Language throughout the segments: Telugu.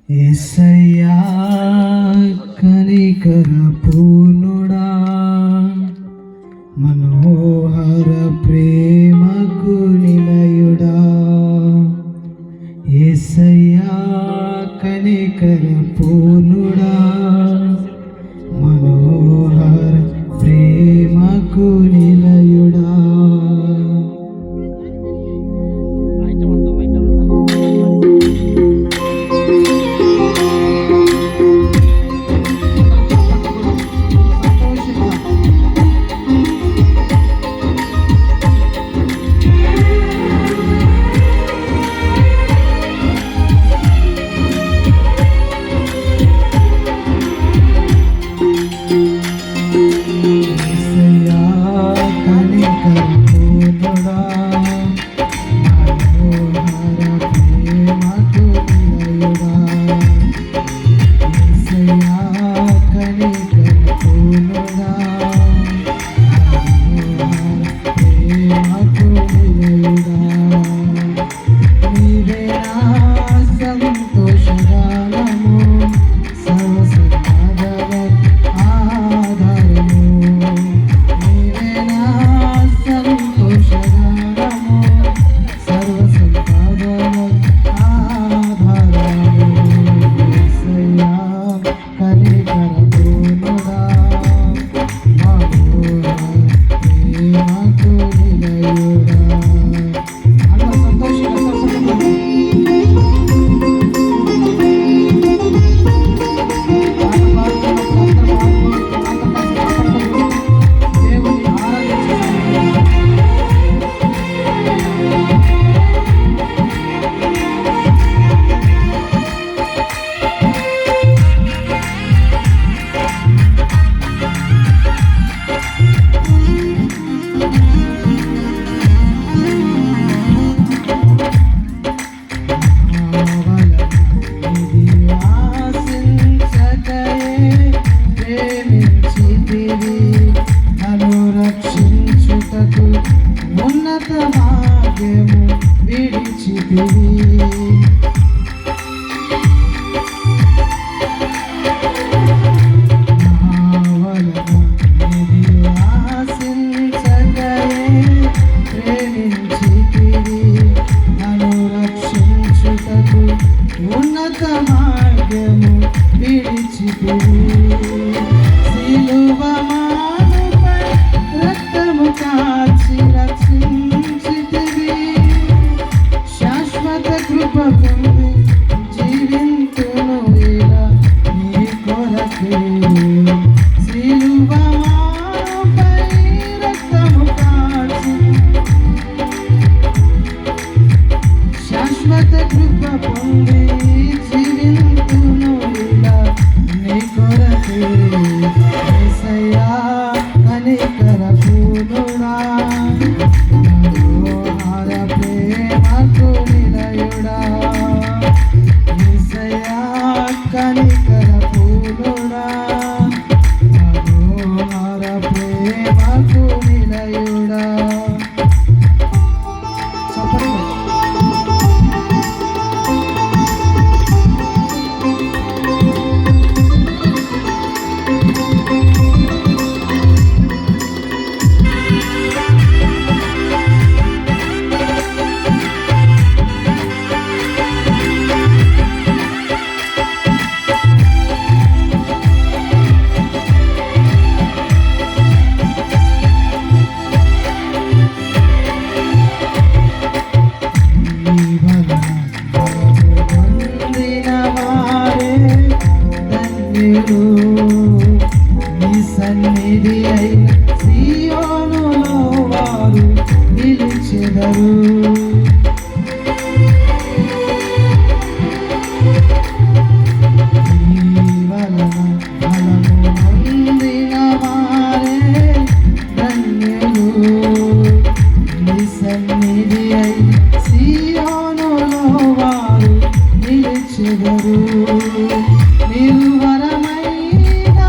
యేసయ్యా కనికర పూర్ణుడా, మనోహర ప్రేమకు నిలయుడా. యేసయ్యా కనికర పూర్ణుడా, మనోహర ప్రేమకు నిలయుడా. ఉన్నత భాగ్యము విడిచితివి. ఉన్నత మార్గము విడిచితివి. సిలువమానుపై రక్తము కాచి రక్షించితివి. శాశ్వత కృప పొంది జీవింతును ఇలా నీ కొరకే. సిలువమానుపై రక్తము కాచి శాశ్వత కృప పొంది జీవింతును ఇలా నీ కొరకే. యేసయ్యా కనికర పూర్ణుడా, మనోహర ప్రేమకు నిలయుడా. యేసయ్యా కనికర పూర్ణుడా, మనోహర ప్రేమకు నిలయుడా. నీ సన్నిధి అయిన సీయోనులో వారు నిలిచెదరు. నీ వలన బలము పొందిన వారే ధన్యులు. నీ సన్నిధి అయిన సీయోనులో వారు నిలిచెదరు. నిర్వరమైన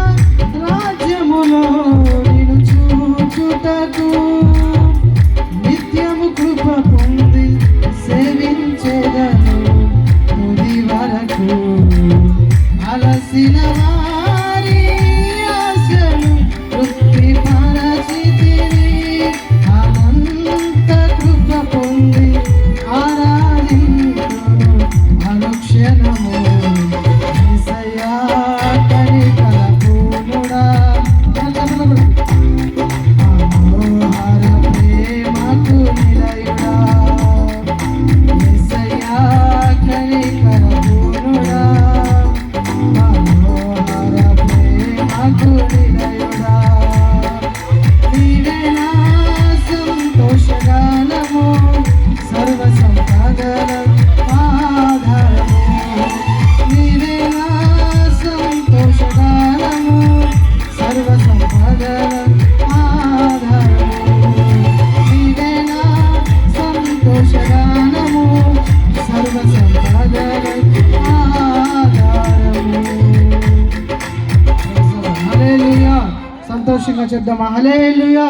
రాజ్యములో నిన్ను చూచుటకు నిత్యము కృప పొంది సేవించెదను తుది వరకు. అలసిన వారి ఆశలు తృప్తిపరచితివి. అనంత కృప పొంది ఆరాధింతును అనుక్షణము. యేసయ్యా కనికర పూర్ణుడా, మనోహర ప్రేమకు నిలయుడా. యేసయ్యా కనికర పూర్ణుడా, మనోహర ప్రేమకు నిలయుడా. నీవే నా సంతోషగానము, సర్వ సంపదల ఆధారము. నీవే నా సంతోషగానము, సర్వ సంపదల ఆధారము. నీవే నా సంతోషగానము, సర్వ సంపదల ఆధారము. హల్లెలూయా. సంతోషంగా చెప్దామా? హల్లెలూయా.